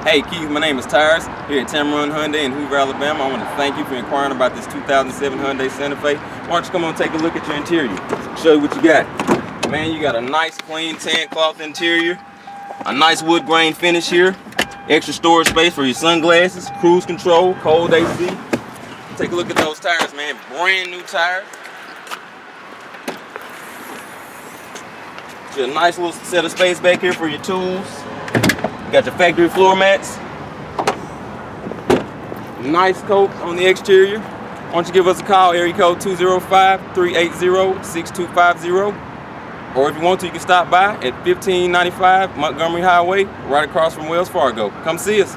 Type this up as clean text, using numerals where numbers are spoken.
Hey Keith, my name is Tires here at Tameron Hyundai in Hoover, Alabama. I want to thank you for inquiring about this 2007 Hyundai Santa Fe. Why don't you come on and take a look at your interior? Show you what you got. Man, you got a nice clean tan cloth interior, a nice wood grain finish here, extra storage space for your sunglasses, cruise control, cold AC. Take a look at those tires, man. Brand new tires. Got a nice little set of space back here for your tools. You got your factory floor mats. Nice coat on the exterior. Why don't you give us a call, area code 205-380-6250. Or if you want to, you can stop by at 1595 Montgomery Highway, right across from Wells Fargo. Come see us.